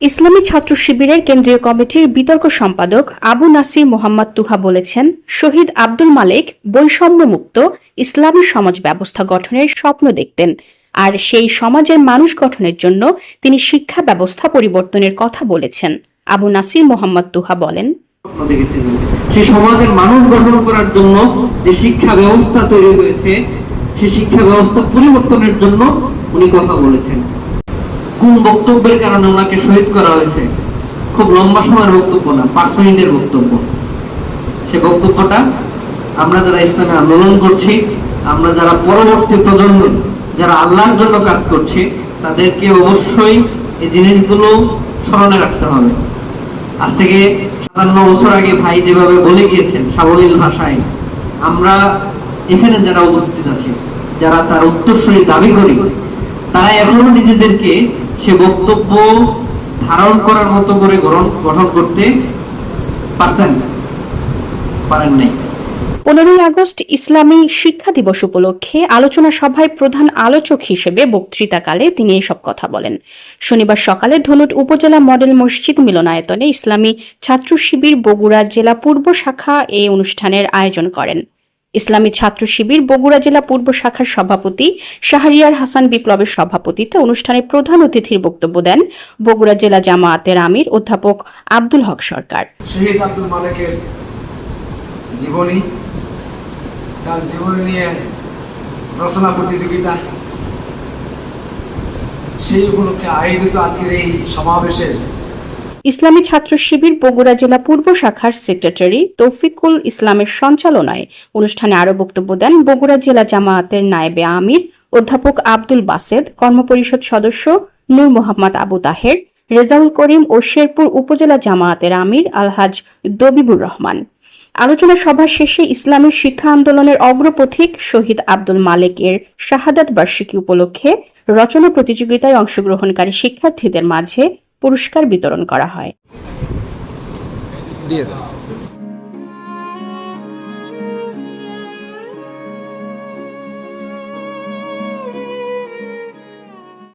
ইসলামী ছাত্র শিবিরের কেন্দ্রীয় কমিটির বিতর্ক সম্পাদক আবু নাসির মোহাম্মদ তুহা বলেছেন, শহীদ আব্দুল মালেক বৈষম্যমুক্ত ইসলামী সমাজ ব্যবস্থা গঠনের স্বপ্ন দেখতেন, আর সেই সমাজের মানুষ গঠনের জন্য তিনি শিক্ষা ব্যবস্থা পরিবর্তনের কথা বলেছেন। আবু নাসির মোহাম্মদ তুহা বলেন, সেই সমাজের মানুষ গঠন করার জন্য যে শিক্ষা ব্যবস্থা তৈরি হয়েছে, সেই শিক্ষা ব্যবস্থা পরিবর্তনের জন্য উনি কথা বলেছেন। কোন বক্তব্যের কারণে ওনাকে শহীদ করা হয়েছে? খুব লম্বা সময়ের বক্তব্য না, 5 মিনিটের বক্তব্য। সে বক্তব্যটা আমরা যারা ইসলামে আন্দোলন করছি, আমরা যারা পরবর্তী প্রজন্ম যারা আল্লাহর জন্য কাজ করছি, তাদেরকে অবশ্যই এই জিনিসগুলো স্মরণে রাখতে হবে। আজ থেকে 57 বছর আগে ভাই যেভাবে বলে গিয়েছেন সাবলীল ভাষায়, আমরা এখানে যারা উপস্থিত আছি, যারা তার উত্তরসূরি দাবি করি, তারা এখনো নিজেদেরকে সে বক্তব্য ধারণ করার মতো করে গঠন করতে পারেন নাই। 15ই আগস্ট ইসলামী শিক্ষা দিবস উপলক্ষে আলোচনা সভায় প্রধান আলোচক হিসেবে বক্তৃতাকালে তিনি এসব কথা বলেন। শনিবার সকালে ধনুট উপজেলা মডেল মসজিদ মিলনায়তনে ইসলামী ছাত্র শিবির বগুড়া জেলা পূর্ব শাখা এই অনুষ্ঠানের আয়োজন করেন। ইসলামী ছাত্র শিবির বগুড়া জেলা পূর্ব শাখার সভাপতি শাহরিয়ার হাসান বিপ্লবের সভাপতিত্বে অনুষ্ঠানে প্রধান অতিথির বক্তব্য দেন বগুড়া জেলা জামায়াতের আমির অধ্যাপক আব্দুল হক সরকার। শহীদ আব্দুল মালেকের জীবনী, তার জীবনী নিয়ে রচনা প্রতিযোগিতা, সেই উপলক্ষে আয়োজিত আজকের এই সমাবেশের ইসলামী ছাত্র শিবির বগুড়া জেলা পূর্ব শাখার সেক্রেটারি তৌফিকুল ইসলামের সঞ্চালনায় অনুষ্ঠানে আরো বক্তব্য দেন বগুড়া জেলা জামায়াতের নায়েবে আমির অধ্যাপক আব্দুল বাসেদ, কর্মপরিষদ সদস্য নূর মোহাম্মদ আবু তাহের, রেজাউল করিম ও শেরপুর উপজেলা জামায়াতের আমির আলহাজ দবিবুর রহমান। আলোচনা সভা শেষে ইসলামী শিক্ষা আন্দোলনের অগ্রপথিক শহীদ আব্দুল মালেকের শাহাদাত বার্ষিকী উপলক্ষে রচনা প্রতিযোগিতায় অংশগ্রহণকারী শিক্ষার্থীদের মাঝে পুরস্কার বিতরণ করা হয়।